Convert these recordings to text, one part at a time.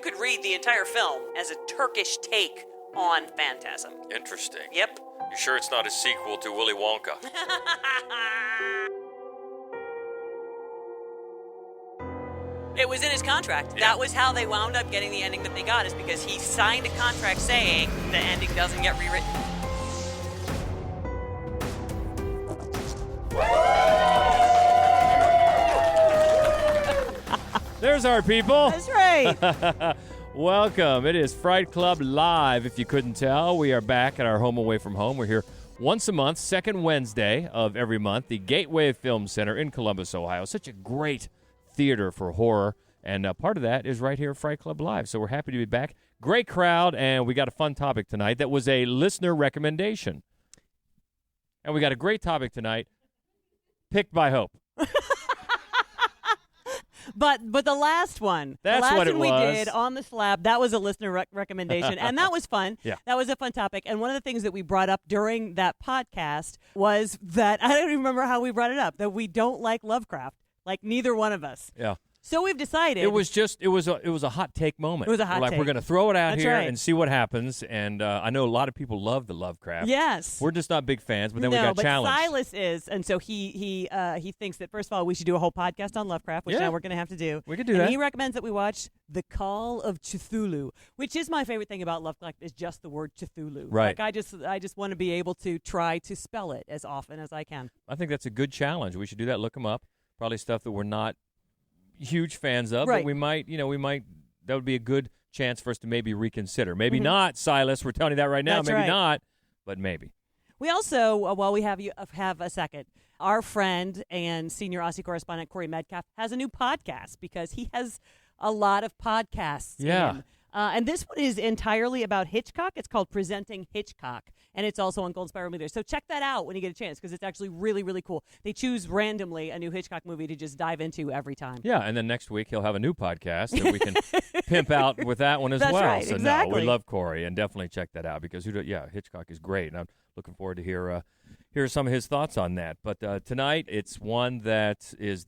could read the entire film as a Turkish take on Phantasm. Interesting. Yep. You sure it's not a sequel to Willy Wonka? It was in his contract. Yeah. That was how they wound up getting the ending that they got, is because he signed a contract saying the ending doesn't get rewritten. There's our people. That's right. Welcome. It is Fright Club Live. If you couldn't tell, we are back at our home away from home. We're here once a month, second Wednesday of every month, the Gateway Film Center in Columbus, Ohio. Such a great theater for horror, and part of that is right here at Fright Club Live. So we're happy to be back. Great crowd, and we got a fun topic tonight that was a listener recommendation. And we got a great topic tonight, picked by Hope. But the last one, That's the last what it one we was. did on the slab, that was a listener recommendation, and that was fun. Yeah. That was a fun topic. And one of the things that we brought up during that podcast was that, I don't even remember how we brought it up, that we don't like Lovecraft, like neither one of us. Yeah. So we've decided. It was a hot take moment. It was a hot we're take. We're going to throw it out That's here right. and see what happens. And I know a lot of people love the Lovecraft. Yes. We're just not big fans, but then we No, got but challenged. Silas is, and so he thinks that, first of all, we should do a whole podcast on Lovecraft, which Yeah. now we're going to have to do. We could do and that. he recommends that we watch The Call of Cthulhu, which is my favorite thing about Lovecraft, is just the word Cthulhu. Right. Like, I just want to be able to try to spell it as often as I can. I think that's a good challenge. We should do that. Look them up. Probably stuff that we're not huge fans of, Right. but we might, that would be a good chance for us to maybe reconsider. Maybe not, Silas. We're telling you that right now. That's maybe right. not, but maybe. We also, while we have a second, our friend and senior Aussie correspondent Corey Metcalf has a new podcast because he has a lot of podcasts Yeah. in him. And this one is entirely about Hitchcock. It's called Presenting Hitchcock, and it's also on Gold Spiral Media. So check that out when you get a chance, because it's actually really, really cool. They choose randomly a new Hitchcock movie to just dive into every time. Yeah, and then next week he'll have a new podcast that we can pimp out with that one as That's well. right, So exactly. no, we love Corey, and definitely check that out because Hitchcock is great, and I'm looking forward to hear some of his thoughts on that. But tonight it's one that is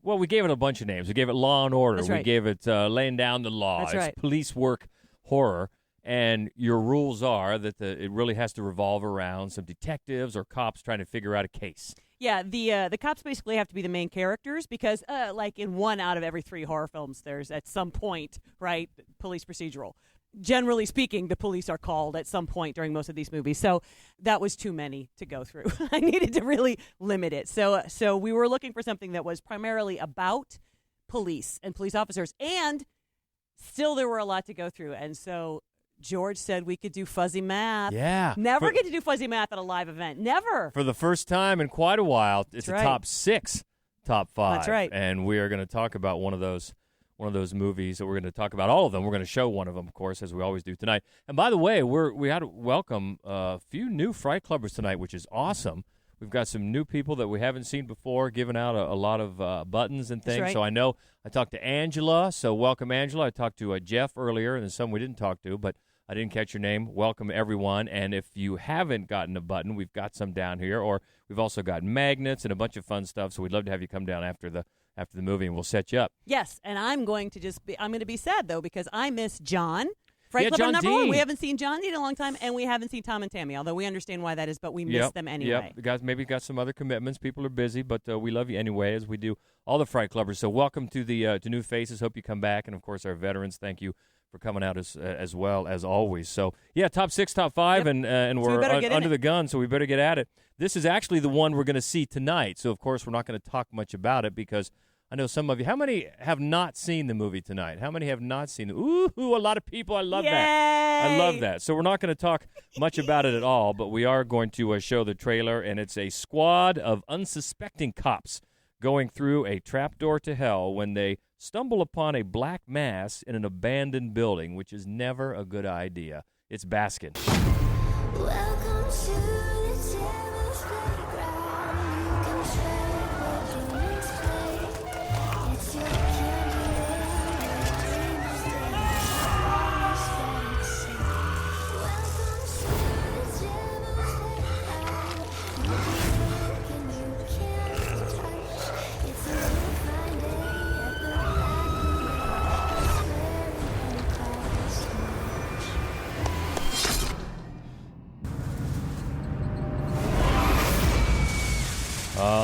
we gave it a bunch of names. We gave it Law and Order. That's We right. gave it Laying Down the Law. That's It's right. police work horror. And your rules are that it really has to revolve around some detectives or cops trying to figure out a case. Yeah, the cops basically have to be the main characters because, like in 1 out of every 3 horror films, there's at some point, right, police procedural. Generally speaking, the police are called at some point during most of these movies. So that was too many to go through. I needed to really limit it. So we were looking for something that was primarily about police and police officers, and still there were a lot to go through. And so George said we could do fuzzy math. Yeah. Never get to do fuzzy math at a live event. Never. For the first time in quite a while, it's That's a right. top 6, top 5. That's right. And we are going to talk about one of those movies that we're going to talk about all of them. We're going to show one of them, of course, as we always do tonight. And by the way, we had to welcome a few new Fright Clubbers tonight, which is awesome. We've got some new people that we haven't seen before, giving out a lot of buttons and things. That's right. So I know I talked to Angela, so welcome, Angela. I talked to Jeff earlier, and there's some we didn't talk to, but I didn't catch your name. Welcome, everyone. And if you haven't gotten a button, we've got some down here, or we've also got magnets and a bunch of fun stuff, so we'd love to have you come down after the movie, and we'll set you up. Yes, and I'm going to be sad, though, because I miss John. Fright Clubber John number 1. Dean. We haven't seen John Dean in a long time, and we haven't seen Tom and Tammy, although we understand why that is, but we miss them anyway. Yep. The guys maybe got some other commitments. People are busy, but we love you anyway, as we do all the Fright Clubbers. So welcome to the to new faces. Hope you come back, and of course our veterans. Thank you for coming out as well as always. So yeah, top 6, top 5, Yep. and So we we're better get in under it. the gun, so we better get at it. This is actually the one we're going to see tonight. So of course we're not going to talk much about it because I know some of you. How many have not seen the movie tonight? How many have not seen it? Ooh, a lot of people. I love that. I love that. So we're not going to talk much about it at all, but we are going to show the trailer, and it's a squad of unsuspecting cops going through a trapdoor to hell when they stumble upon a black mass in an abandoned building, which is never a good idea. It's Baskin. Welcome to the devil's playground. You can trade what you misplay. It's your candy and your dreams stay. Welcome to the devil's playground. You can't touch. It's a new fine day at the black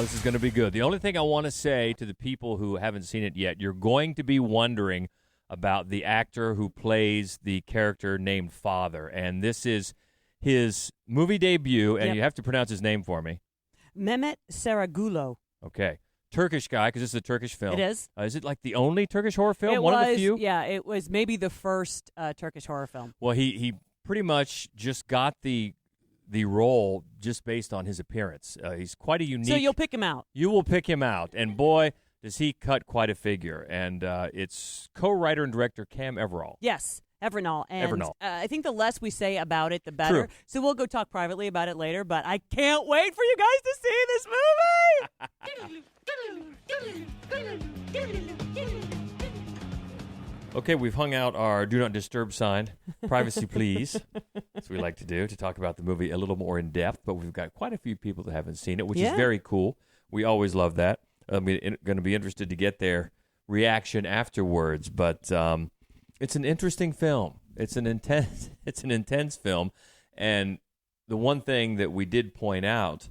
this is going to be good. The only thing I want to say to the people who haven't seen it yet, you're going to be wondering about the actor who plays the character named Father. And this is his movie debut, and Yep. you have to pronounce his name for me. Mehmet Saragulo. Okay. Turkish guy, because this is a Turkish film. It is. Is it like the only Turkish horror film? It One was, of the few? Yeah, it was maybe the first Turkish horror film. Well, he pretty much just got the role just based on his appearance. He's quite a unique. So you'll pick him out. You will pick him out, and boy, does he cut quite a figure. And it's co-writer and director Cam Everall. Yes, Evernal. And Evernal. I think the less we say about it, the better. True. So we'll go talk privately about it later, but I can't wait for you guys to see this movie. Okay, we've hung out our Do Not Disturb sign, privacy please, as we like to do, to talk about the movie a little more in depth, but we've got quite a few people that haven't seen it, which is Yeah. very cool. We always love that. I'm going to be interested to get their reaction afterwards, but it's an interesting film. It's an intense film, and the one thing that we did point out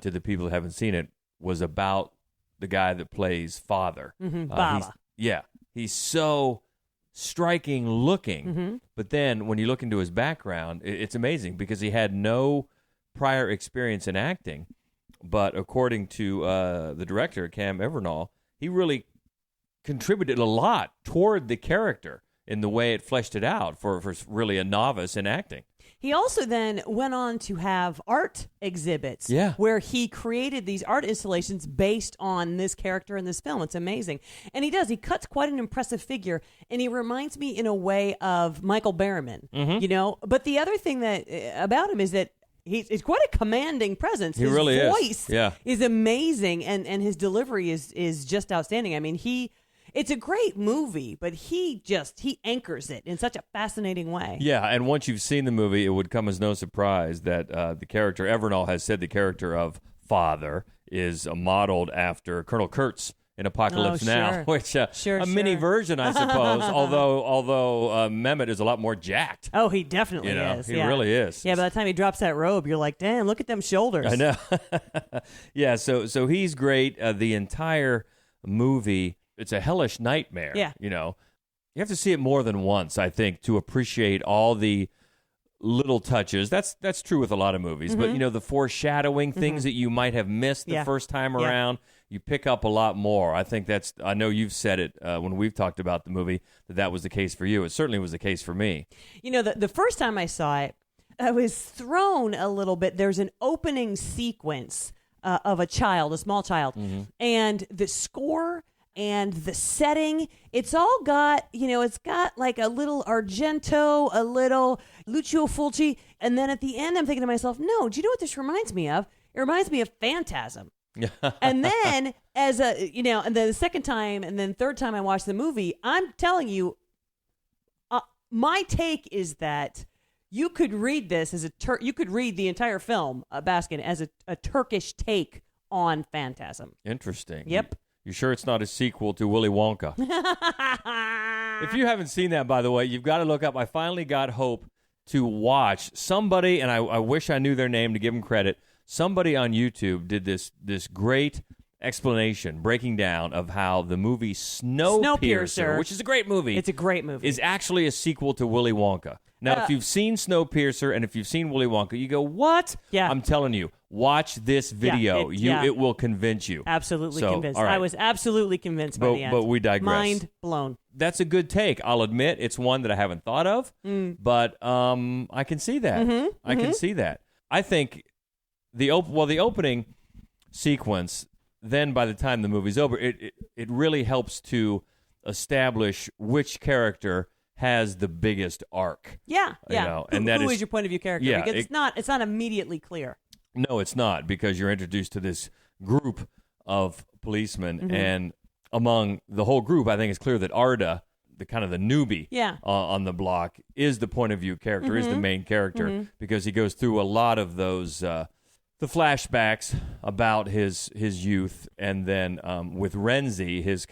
to the people who haven't seen it was about the guy that plays Father. Baba. He's so striking looking, Mm-hmm. but then when you look into his background, it's amazing because he had no prior experience in acting. But according to the director, Cam Everall, he really contributed a lot toward the character in the way it fleshed it out for really a novice in acting. He also then went on to have art exhibits where he created these art installations based on this character in this film. It's amazing. And he does. He cuts quite an impressive figure, and he reminds me in a way of Michael Berryman, you know? But the other thing that about him is that he's quite a commanding presence. He really is. His voice is amazing, and his delivery is just outstanding. I mean, it's a great movie, but he anchors it in such a fascinating way. Yeah, and once you've seen the movie, it would come as no surprise that the character, Everall has said the character of Father is modeled after Colonel Kurtz in Apocalypse Now, which a mini version, I suppose, although Mehmet is a lot more jacked. Oh, he definitely is. He really is. Yeah, by the time he drops that robe, you're like, damn, look at them shoulders. I know. Yeah, so he's great. The entire movie, it's a hellish nightmare. Yeah. You know, you have to see it more than once, I think, to appreciate all the little touches. That's true with a lot of movies, but you know, the foreshadowing, things that you might have missed the first time around, you pick up a lot more. I think I know you've said it when we've talked about the movie, that was the case for you. It certainly was the case for me. You know, the first time I saw it, I was thrown a little bit. There's an opening sequence of a small child, and the score and the setting, it's all got, it's got like a little Argento, a little Lucio Fulci, and then at the end I'm thinking to myself, no, do you know what this reminds me of? It reminds me of Phantasm. And then and then the second time and then third time I watched the movie, I'm telling you, my take is that you could read this as you could read the entire film, Baskin, as a Turkish take on Phantasm. Interesting. Yep. You sure it's not a sequel to Willy Wonka? If you haven't seen that, by the way, you've got to look up. I finally got hope to watch somebody, and I wish I knew their name to give them credit. Somebody on YouTube did this great explanation, breaking down of how the movie Snowpiercer, which is a great movie. It's a great movie. Is actually a sequel to Willy Wonka. Now, if you've seen Snowpiercer and if you've seen Willy Wonka, you go, what? Yeah. I'm telling you, watch this video. It will convince you. Absolutely So, convinced. all right. I was absolutely convinced by the end. But we digress. Mind blown. That's a good take. I'll admit it's one that I haven't thought of, but I can see that. I can see that. I think the opening sequence, then by the time the movie's over, it really helps to establish which character has the biggest arc. Yeah. And who is your point of view character? Yeah, because it's not immediately clear. No, it's not, because you're introduced to this group of policemen, and among the whole group, I think it's clear that Arda, the kind of the newbie on the block, is the point of view character, is the main character, because he goes through a lot of those the flashbacks about his youth, and then with Renzi, his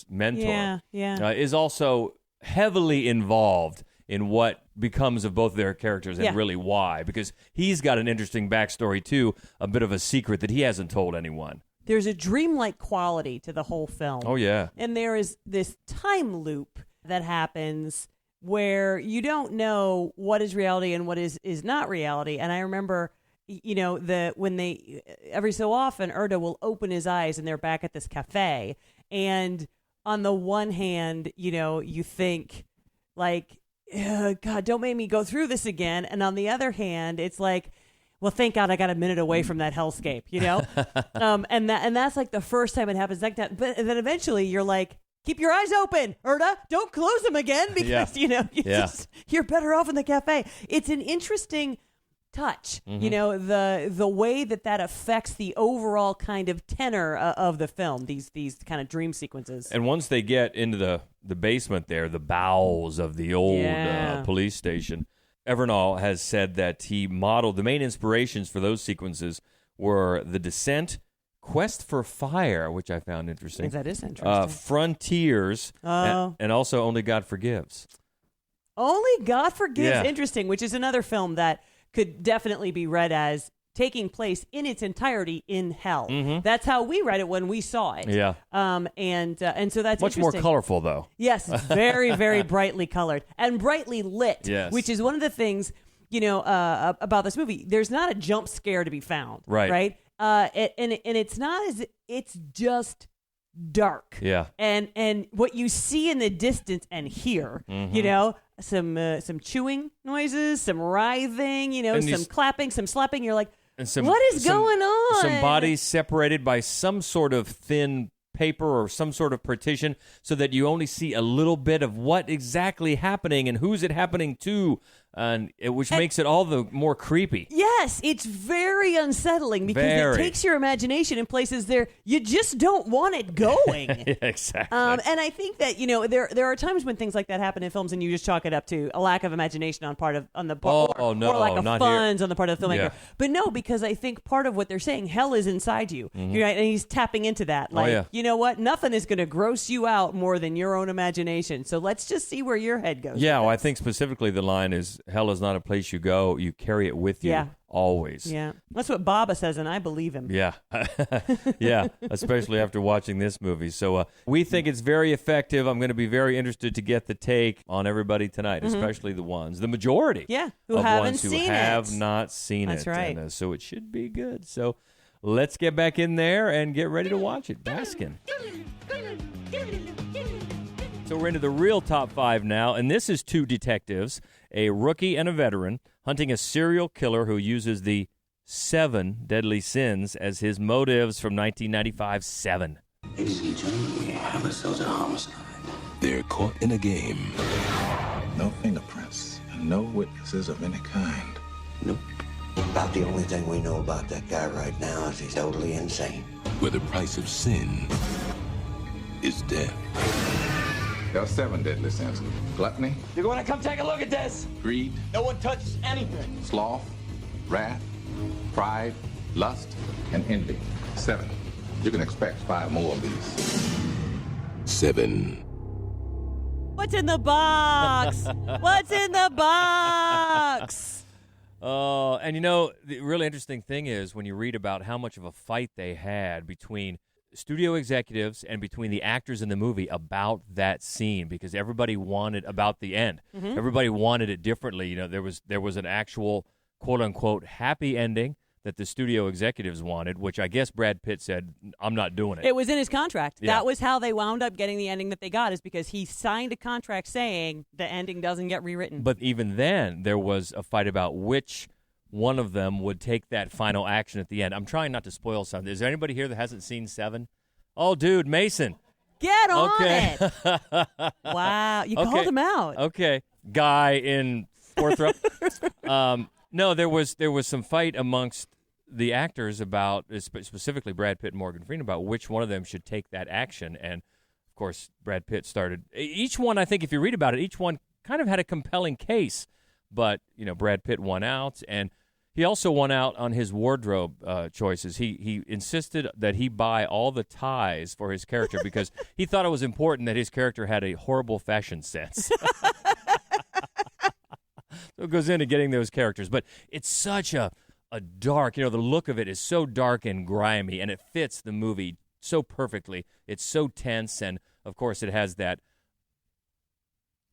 mentor, is also heavily involved in what becomes of both their characters and really why, because he's got an interesting backstory too, a bit of a secret that he hasn't told anyone. There's a dreamlike quality to the whole film. Oh, yeah. And there is this time loop that happens where you don't know what is reality and what is not reality. And I remember, when they, every so often, Erda will open his eyes and they're back at this cafe. And on the one hand, you think, like, God, don't make me go through this again. And on the other hand, it's like, well, thank God I got a minute away from that hellscape, and that's like the first time it happens like that. But then eventually you're like, keep your eyes open, Erda. Don't close them again because, you're better off in the cafe. It's an interesting touch, the way that affects the overall kind of tenor of the film, these kind of dream sequences. And once they get into the basement there, the bowels of the old police station, Evernall has said that he modeled the main inspirations for those sequences were The Descent, Quest for Fire, which I found interesting. That is interesting. Frontiers, and also Only God Forgives. Only God Forgives, interesting, which is another film that could definitely be read as taking place in its entirety in hell. Mm-hmm. That's how we read it when we saw it. Yeah. And so that's much more colorful, though. Yes, it's very, very brightly colored and brightly lit. Yes. Which is one of the things about this movie. There's not a jump scare to be found. Right. And it's not as it's just dark. Yeah. And what you see in the distance and hear, some chewing noises, some writhing, some clapping, some slapping. You're like, what is going on? Some bodies separated by some sort of thin paper or some sort of partition so that you only see a little bit of what exactly happening and who's it happening to, which makes it all the more creepy. Yes, it's very unsettling because it takes your imagination in places there you just don't want it going. Exactly. And I think that there are times when things like that happen in films and you just chalk it up to a lack of imagination on the part or lack of funds on the part of the filmmaker. Yeah. But no, because I think part of what they're saying, hell is inside you, right? And he's tapping into that. Like, you know what? Nothing is going to gross you out more than your own imagination. So let's just see where your head goes. Yeah, well, I think specifically the line is, hell is not a place you go, you carry it with you always. Yeah, that's what Baba says, and I believe him. Yeah, yeah, especially after watching this movie. So we think it's very effective. I'm going to be very interested to get the take on everybody tonight, especially the majority who haven't seen it. Have not seen it. That's right. And, so it should be good. So let's get back in there and get ready to watch it. Baskin. So we're into the real top 5 now, and this is 2 detectives, a rookie and a veteran, hunting a serial killer who uses the 7 deadly sins as his motives from 1995's Seven. Ladies and gentlemen, we have ourselves a homicide. They're caught in a game. No fingerprints and no witnesses of any kind. Nope. About the only thing we know about that guy right now is he's totally insane. Where the price of sin is death. There are 7 deadly sins. Gluttony. You're going to come take a look at this. Greed. No one touches anything. Sloth. Wrath. Pride. Lust. And envy. 7. You can expect 5 more of these. 7. What's in the box? What's in the box? Oh, and the really interesting thing is when you read about how much of a fight they had between studio executives and between the actors in the movie about that scene, because everybody wanted about the end. Mm-hmm. Everybody wanted it differently. There was an actual quote unquote happy ending that the studio executives wanted, which I guess Brad Pitt said, I'm not doing it. It was in his contract. Yeah. That was how they wound up getting the ending that they got, is because he signed a contract saying the ending doesn't get rewritten. But even then, there was a fight about which one of them would take that final action at the end. I'm trying not to spoil something. Is there anybody here that hasn't seen Seven? Oh, dude, Mason. Get on it. Wow. You called him out. Okay. Guy in Forthrop. No, there was some fight amongst the actors about, specifically Brad Pitt and Morgan Freeman, about which one of them should take that action. And, of course, Brad Pitt started. Each one, I think, if you read about it, each one kind of had a compelling case. But, Brad Pitt won out, and he also won out on his wardrobe choices. He insisted that he buy all the ties for his character because he thought it was important that his character had a horrible fashion sense. So it goes into getting those characters. But it's such a dark, the look of it is so dark and grimy, and it fits the movie so perfectly. It's so tense, and, of course, it has that,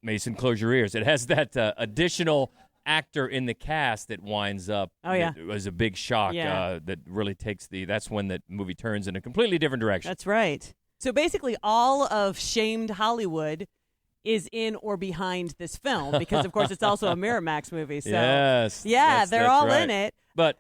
Mason, close your ears. It has that additional actor in the cast that winds up. Oh, yeah. It was a big shock that really takes that's when the movie turns in a completely different direction. That's right. So basically all of shamed Hollywood is in or behind this film because, of course, it's also a Miramax movie. So, yes. Yeah, they're all right. in it. But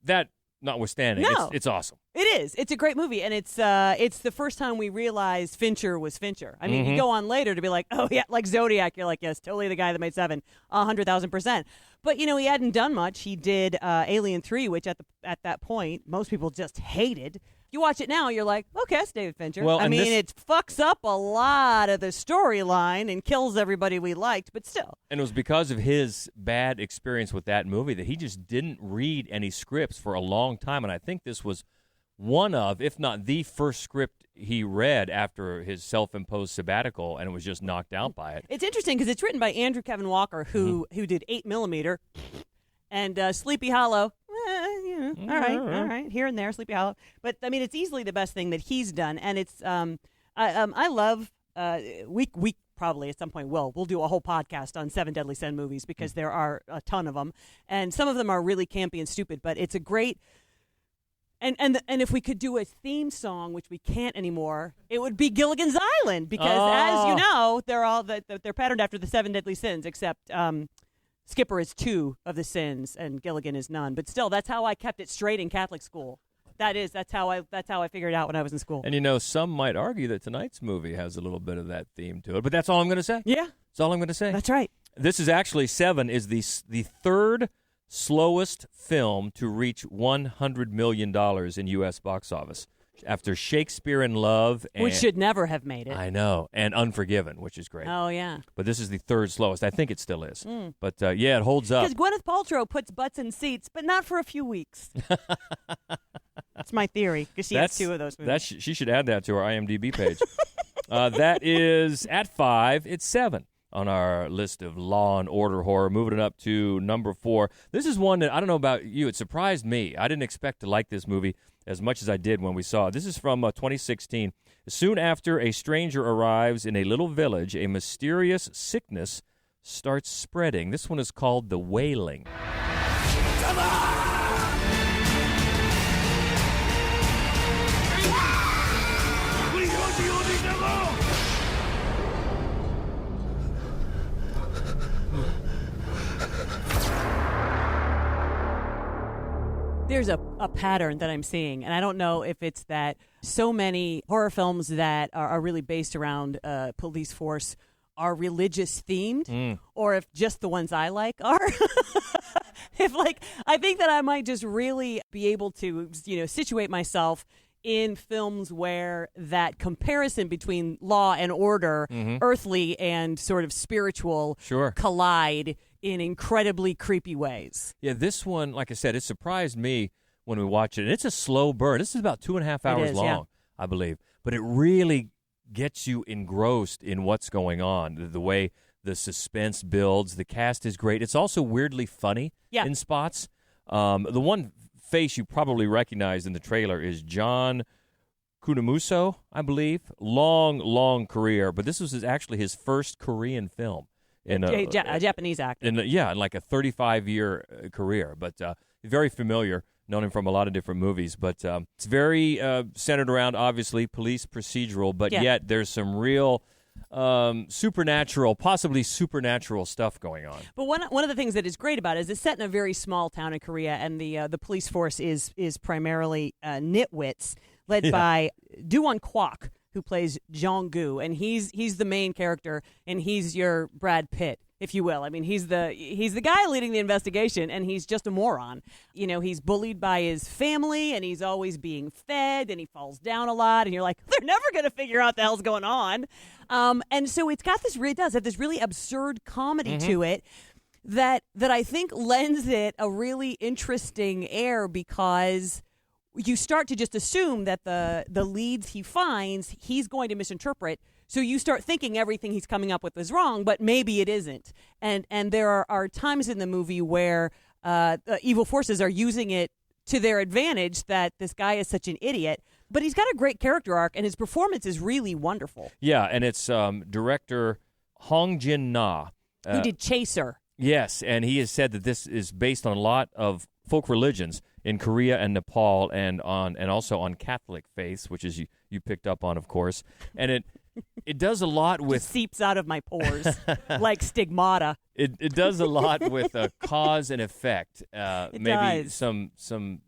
that notwithstanding, No. it's awesome. It is. It's a great movie, and it's the first time we realized Fincher was Fincher. I mean, you go on later to be like, oh, yeah, like Zodiac. You're like, yes, totally the guy that made Seven, 100,000%. But, he hadn't done much. He did Alien 3, which at that point, most people just hated. You watch it now, you're like, okay, it's David Fincher. Well, I mean, it fucks up a lot of the storyline and kills everybody we liked, but still. And it was because of his bad experience with that movie that he just didn't read any scripts for a long time. And I think this was one of, if not the first script he read after his self-imposed sabbatical, and it was just knocked out by it. It's interesting because it's written by Andrew Kevin Walker, who did 8mm, and Sleepy Hollow. All right, here and there, Sleepy Hollow. But I mean, it's easily the best thing that he's done, and it's I love. We probably at some point we'll do a whole podcast on 7 Deadly Sin movies because there are a ton of them, and some of them are really campy and stupid. But it's a great. And if we could do a theme song, which we can't anymore, it would be Gilligan's Island because, as you know, they're patterned after the 7 Deadly Sins, except. Skipper is 2 of the sins, and Gilligan is none. But still, that's how I kept it straight in Catholic school. That's how I figured it out when I was in school. And some might argue that tonight's movie has a little bit of that theme to it, but that's all I'm going to say. Yeah, that's all I'm going to say. That's right. This is actually 7 is the third slowest film to reach $100 million in U.S. box office. After Shakespeare in Love. Which should never have made it. I know. And Unforgiven, which is great. Oh, yeah. But this is the third slowest. I think it still is. But, it holds up. Because Gwyneth Paltrow puts butts in seats, but not for a few weeks. That's my theory, because she has 2 of those movies. She should add that to our IMDb page. That is, at 5, it's 7 on our list of Law and Order horror. Moving it up to number 4. This is one that, I don't know about you, it surprised me. I didn't expect to like this movie as much as I did when we saw it. This is from 2016. Soon after a stranger arrives in a little village, a mysterious sickness starts spreading. This one is called The Wailing. Come on! There's a pattern that I'm seeing, and I don't know if it's that so many horror films that are really based around police force are religious themed, or if just the ones I like are. I think that I might just really be able to, situate myself in films where that comparison between law and order, earthly and sort of spiritual, collide in incredibly creepy ways. Yeah, this one, like I said, it surprised me when we watched it. And it's a slow burn. This is about 2.5 hours long, I believe. But it really gets you engrossed in what's going on, the way the suspense builds. The cast is great. It's also weirdly funny in spots. The one face you probably recognize in the trailer is John Kunamuso, I believe. Long career. But this was actually his first Korean film. A Japanese actor. In like a 35-year career, but very familiar. Known him from a lot of different movies, but it's very centered around, obviously, police procedural, but yet there's some real possibly supernatural stuff going on. But one of the things that is great about it is it's set in a very small town in Korea, and the police force is primarily nitwits, led by Doo-won Kwak, who plays Jong-gu, and he's the main character, and he's your Brad Pitt, if you will. I mean, he's the guy leading the investigation, and he's just a moron. He's bullied by his family, and he's always being fed, and he falls down a lot, and you're like, they're never going to figure out the hell's going on. And so it does have this really absurd comedy to it that I think lends it a really interesting air, because you start to just assume that the leads he finds, he's going to misinterpret So you start thinking everything he's coming up with is wrong, but maybe it isn't. And there are times in the movie where evil forces are using it to their advantage, that this guy is such an idiot. But he's got a great character arc, and his performance is really wonderful. Yeah, and it's director Hong Jin-na. Who did Chaser. Yes, and he has said that this is based on a lot of folk religions in Korea and Nepal, and also on Catholic faiths, which is you picked up on, of course. And it does a lot with... Just seeps out of my pores like stigmata. It does a lot with cause and effect. Maybe does. some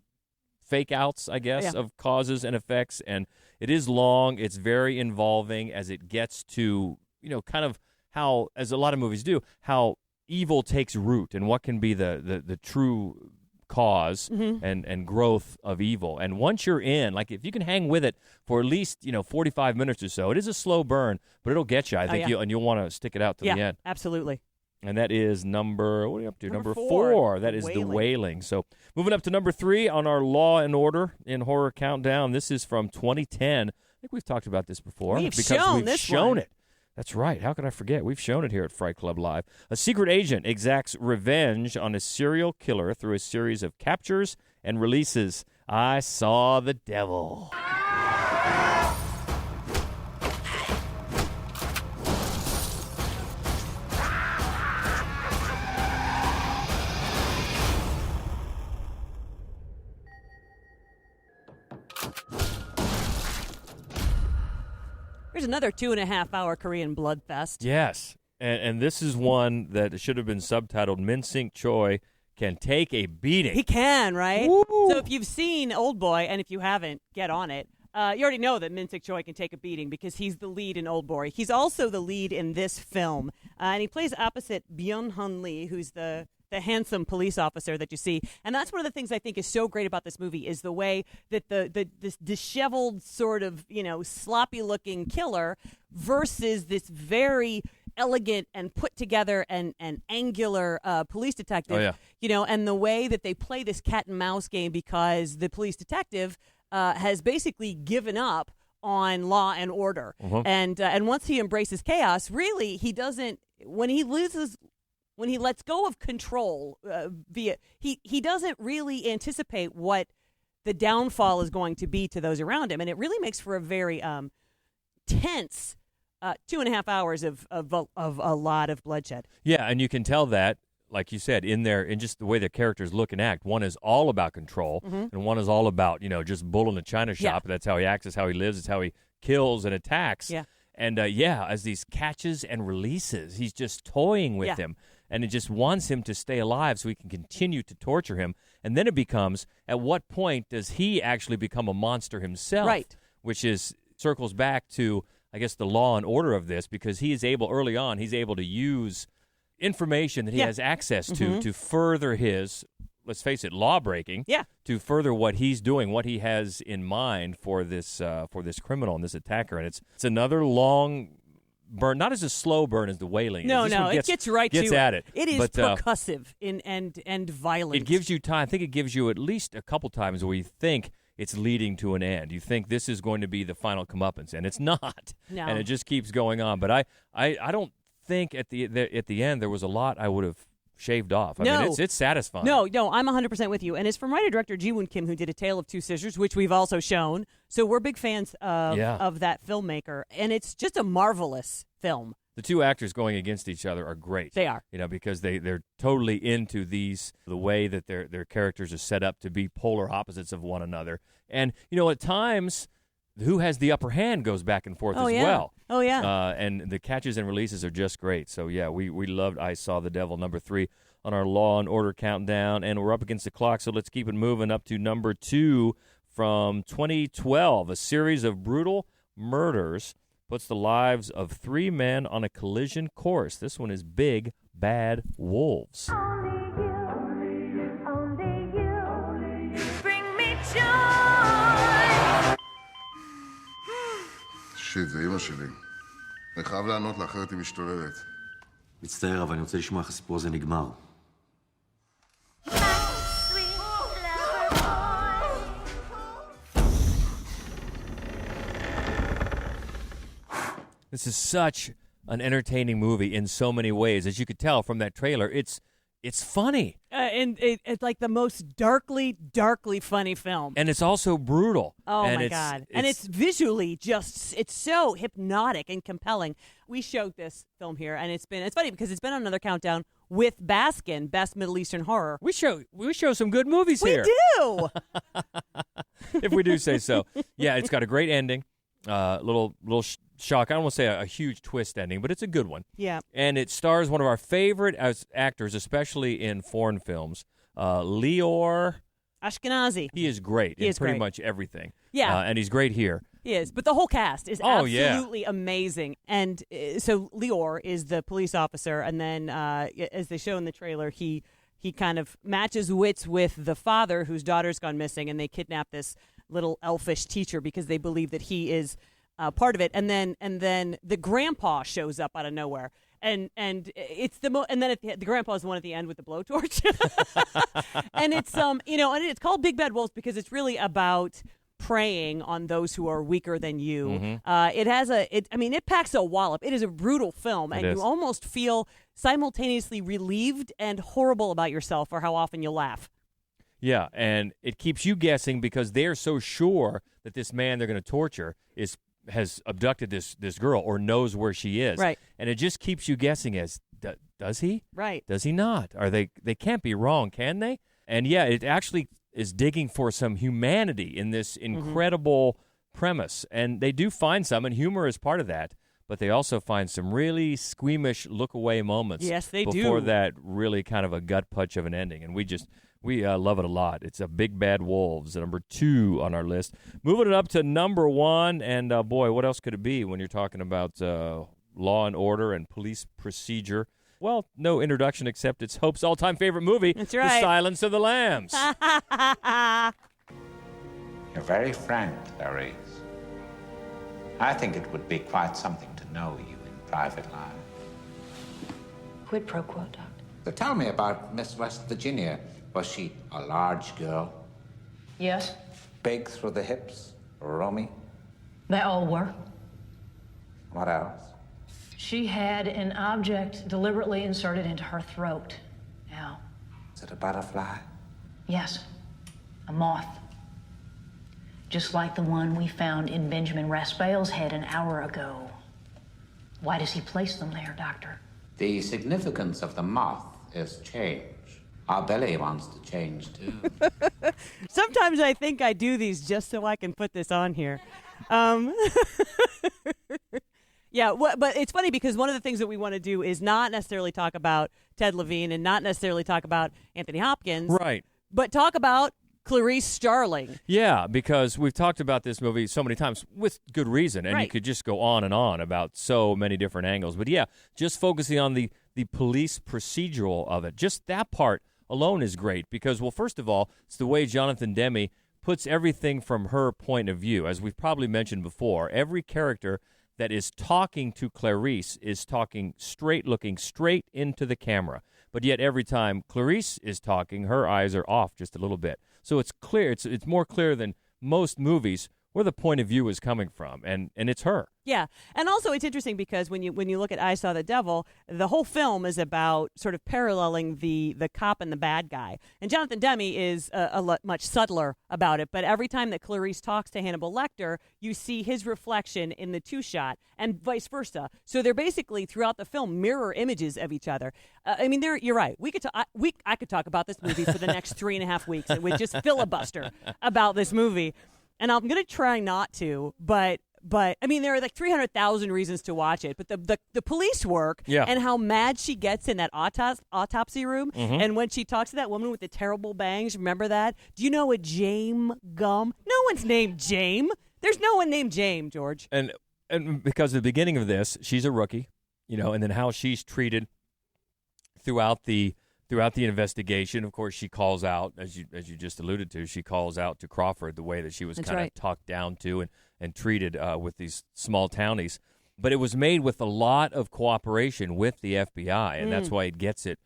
fake outs, I guess, Yeah. of causes and effects. And it is long. It's very involving as it gets to, kind of how, as a lot of movies do, how evil takes root and what can be the true cause and growth of evil. And once you're in, like if you can hang with it for at least 45 minutes or so, it is a slow burn, but it'll get you. I think you'll want to stick it out to the end. Absolutely. And that is what are you up to? Number 4. That is Wailing. The Wailing. So moving up to number 3 on our Law and Order in Horror Countdown. This is from 2010. I think we've talked about this before. We've because shown we've this shown one. it. That's right. How could I forget? We've shown it here at Fright Club Live. A secret agent exacts revenge on a serial killer through a series of captures and releases. I Saw the Devil. Here's another 2.5-hour Korean bloodfest. Yes, and this is one that should have been subtitled Min Sing Choi Can Take a Beating. He can, right? Woo! So if you've seen Old Boy, and if you haven't, get on it. You already know that Min Sik Choi can take a beating because he's the lead in Old Boy. He's also the lead in this film. And he plays opposite Byung-hun Lee, who's the handsome police officer that you see. And that's one of the things I think is so great about this movie is the way that this disheveled sort of, sloppy-looking killer versus this very elegant and put together and angular police detective. Oh, yeah. And the way that they play this cat and mouse game because the police detective has basically given up on law and order. And once he embraces chaos, really he doesn't, when he lets go of control he doesn't really anticipate what the downfall is going to be to those around him. And it really makes for a very tense 2.5 hours of a lot of bloodshed. Yeah, and you can tell that, like you said, in just the way the characters look and act. One is all about control, and one is all about, just bull in a china shop. Yeah. That's how he acts, it's how he lives, it's how he kills and attacks. Yeah. And, as these catches and releases, he's just toying with him. And it just wants him to stay alive so he can continue to torture him. And then it becomes, at what point does he actually become a monster himself? Right. Which circles back to, I guess, the law and order of this, because he's able to use information that he has access to further his, let's face it, law breaking. Yeah. To further what he's doing, what he has in mind for this criminal and this attacker. And it's another long burn, not as a slow burn as The Wailing. No, it gets right gets to at it. It is But, percussive and violent. it gives you time. I think it gives you at least a couple times where you think it's leading to an end. You think this is going to be the final comeuppance, and it's not. No. And it just keeps going on. But I don't think at the end there was a lot I would have shaved off. I mean, it's satisfying. No, I'm 100% with you. And it's from writer-director Ji-woon Kim, who did A Tale of Two Sisters, which we've also shown. So we're big fans of that filmmaker. And it's just a marvelous film. The two actors going against each other are great. They are. Because they're totally into the way that their characters are set up to be polar opposites of one another. And, at times, who has the upper hand goes back and forth well. Oh, yeah. And the catches and releases are just great. So, yeah, we loved I Saw the Devil, number 3 on our Law and Order countdown. And we're up against the clock, so let's keep it moving up to number 2 from 2012. A series of brutal murders puts the lives of 3 men on a collision course. This one is Big Bad Wolves. שיט, זה אמא שלי. אני חייב לענות לה, אחרת היא משתוללת. מצטער, אבל אני רוצה לשמוע איך הסיפור הזה נגמר. This is such an entertaining movie in so many ways. As you could tell from that trailer, it's funny. And it's like the most darkly funny film. And it's also brutal. Oh, and my God. And it's visually it's so hypnotic and compelling. We showed this film here, and it's funny because it's been on another countdown with Baskin, Best Middle Eastern Horror. We show some good movies here. We do. If we do say so. Yeah, it's got a great ending. Little shock. I don't want to say a huge twist ending, but it's a good one. Yeah. And it stars one of our favorite actors, especially in foreign films, Lior Ashkenazi. He is great in pretty much everything. Yeah. And he's great here. He is. But the whole cast is absolutely amazing. And so Lior is the police officer, and then as they show in the trailer, he kind of matches wits with the father whose daughter's gone missing, and they kidnap this little elfish teacher because they believe that he is part of it. And then the grandpa shows up out of nowhere. And it's the the grandpa is the one at the end with the blowtorch. And it's and it's called Big Bad Wolves because it's really about preying on those who are weaker than you. Mm-hmm. It packs a wallop. It is a brutal film, and you almost feel simultaneously relieved and horrible about yourself for how often you laugh. Yeah, and it keeps you guessing because they're so sure that this man they're going to torture has abducted this girl or knows where she is. Right. And it just keeps you guessing as, does he? Right. Does he not? They can't be wrong, can they? And yeah, it actually is digging for some humanity in this incredible premise. And they do find some, and humor is part of that. But they also find some really squeamish look-away moments. Yes, they do. Before that really kind of a gut punch of an ending. And we love it a lot. It's a Big Bad Wolves, number 2 on our list. Moving it up to number 1, and boy, what else could it be when you're talking about law and order and police procedure? Well, no introduction except it's Hope's all-time favorite movie, That's right. The Silence of the Lambs. You're very frank, Clarice. I think it would be quite something to know you in private life. Quid pro quo, Doctor. So tell me about Miss West Virginia. Was she a large girl? Yes, Big through the hips? Roomy? they all were. What else? She had an object deliberately inserted into her throat. Now, Is it a butterfly? yes, a moth. Just like the one we found in Benjamin Raspail's head an hour ago. Why does he place them there, Doctor? The significance of the moth is change. Our belly wants to change, too. Sometimes I think I do these just so I can put this on here. Yeah, but it's funny because one of the things that we want to do is not necessarily talk about Ted Levine and not necessarily talk about Anthony Hopkins. Right. But talk about Clarice Starling. Yeah, because we've talked about this movie so many times with good reason, and Right. you could just go on and on about so many different angles. But yeah, just focusing on the police procedural of it, just that part alone is great because, well, first of all, it's the way Jonathan Demme puts everything from her point of view. As we've probably mentioned before, every character that is talking to Clarice is talking straight, looking straight into the camera. But yet every time Clarice is talking, her eyes are off just a little bit. So it's clear, it's more clear than most movies where the point of view is coming from, and it's her. Yeah, and also it's interesting because when you look at I Saw the Devil, the whole film is about sort of paralleling the cop and the bad guy. And Jonathan Demme is much subtler about it, but every time that Clarice talks to Hannibal Lecter, you see his reflection in the two-shot, and vice versa. So they're basically, throughout the film, mirror images of each other. You're right. I could talk about this movie for the next 3.5 weeks and would just filibuster about this movie. And I'm going to try not to, but there are like 300,000 reasons to watch it. But the police work and how mad she gets in that autopsy room, and when she talks to that woman with the terrible bangs, remember that? Do you know a Jame Gum? No one's named Jame. There's no one named Jame, George. And because at the beginning of this, she's a rookie, and then how she's treated throughout the investigation. Of course, she calls out, as you just alluded to, she calls out to Crawford the way that she was kind of talked down to and treated with these small townies. But it was made with a lot of cooperation with the FBI, and that's why it gets it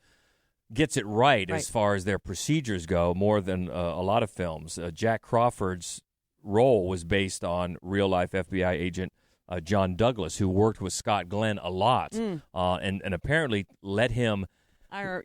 right as far as their procedures go, more than a lot of films. Jack Crawford's role was based on real-life FBI agent John Douglas, who worked with Scott Glenn a lot, and apparently let him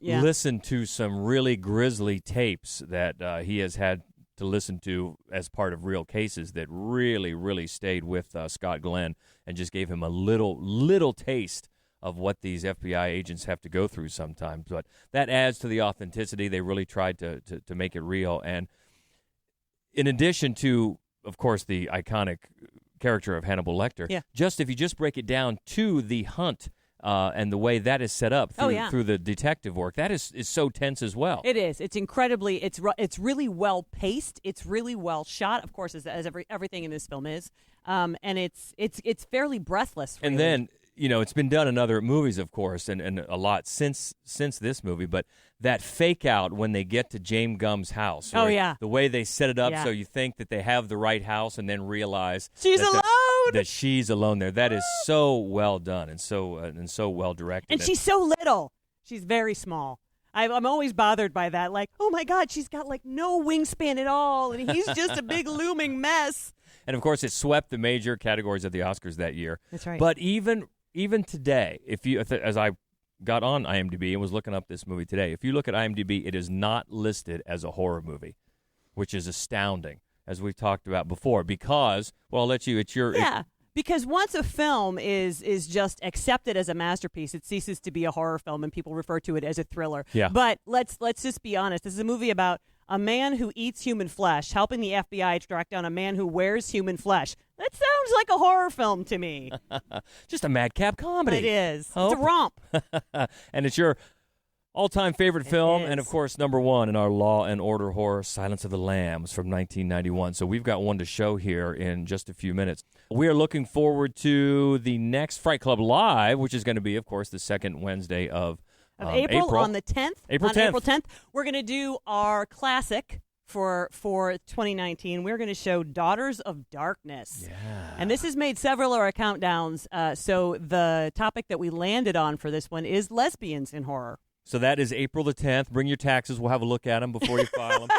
listen to some really grisly tapes that he has had to listen to as part of real cases that really, really stayed with Scott Glenn and just gave him a little taste of what these FBI agents have to go through sometimes. But that adds to the authenticity. They really tried to make it real. And in addition to, of course, the iconic character of Hannibal Lecter, just if you just break it down to the hunt and the way that is set up through the detective work, that is so tense as well. It is. It's incredibly. It's really well paced. It's really well shot. Of course, as everything in this film is, and it's fairly breathless. Really. And then it's been done in other movies, of course, and a lot since this movie. But that fake out when they get to James Gumb's house. The way they set it up so you think that they have the right house, and then realize she's alone. That she's alone there. That is so well done and so well directed. And she's so little. She's very small. I'm always bothered by that. Like, oh my God, she's got like no wingspan at all, and he's just a big looming mess. And of course, it swept the major categories of the Oscars that year. That's right. But even today, as I got on IMDb and was looking up this movie today, if you look at IMDb, it is not listed as a horror movie, which is astounding, as we've talked about before, because, well, I'll let you, it's your... Yeah, because once a film is just accepted as a masterpiece, it ceases to be a horror film, and people refer to it as a thriller. Yeah. But let's just be honest. This is a movie about a man who eats human flesh, helping the FBI track down a man who wears human flesh. That sounds like a horror film to me. Just a madcap comedy. It is. Oh. It's a romp. And it's your all-time favorite film, and of course, number one in our Law and Order horror, Silence of the Lambs from 1991. So we've got one to show here in just a few minutes. We are looking forward to the next Fright Club Live, which is going to be, of course, the second Wednesday of April on the 10th. April 10th. April 10th, we're going to do our classic for 2019. We're going to show Daughters of Darkness. Yeah. And this has made several of our countdowns. So the topic that we landed on for this one is lesbians in horror. So that is April the 10th. Bring your taxes. We'll have a look at them before you file them.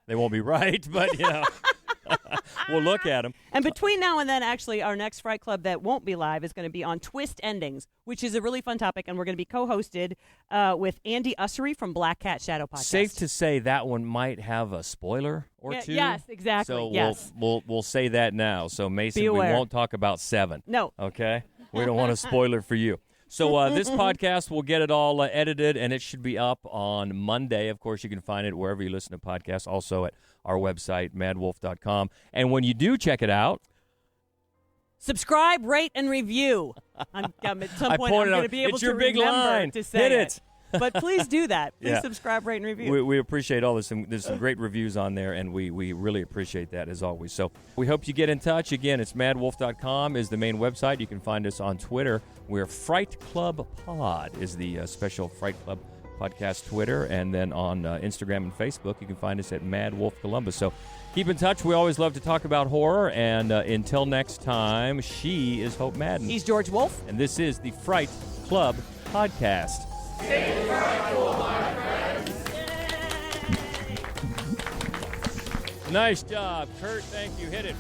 They won't be right, but, we'll look at them. And between now and then, actually, our next Fright Club that won't be live is going to be on twist endings, which is a really fun topic, and we're going to be co-hosted with Andy Ussery from Black Cat Shadow Podcast. Safe to say that one might have a spoiler or two. Yes, exactly. So yes. we'll say that now. So, Mason, we won't talk about 7. No. Okay? We don't want a spoiler for you. So this podcast, we'll get it all edited, and it should be up on Monday. Of course, you can find it wherever you listen to podcasts, also at our website, madwolf.com. And when you do check it out, subscribe, rate, and review. At some point, I'm going to be able it's your to big remember line. to say Hit it. But please do that. Please subscribe, rate, and review. We appreciate all this. There's some great reviews on there, and we really appreciate that, as always. So we hope you get in touch. Again, it's madwolf.com is the main website. You can find us on Twitter. We're Fright Club Pod is the special Fright Club podcast Twitter. And then on Instagram and Facebook, you can find us at Mad Wolf Columbus. So keep in touch. We always love to talk about horror. And until next time, she is Hope Madden. He's George Wolf. And this is the Fright Club Podcast. Stay frightful, my friends. Nice job, Kurt. Thank you. Hit it.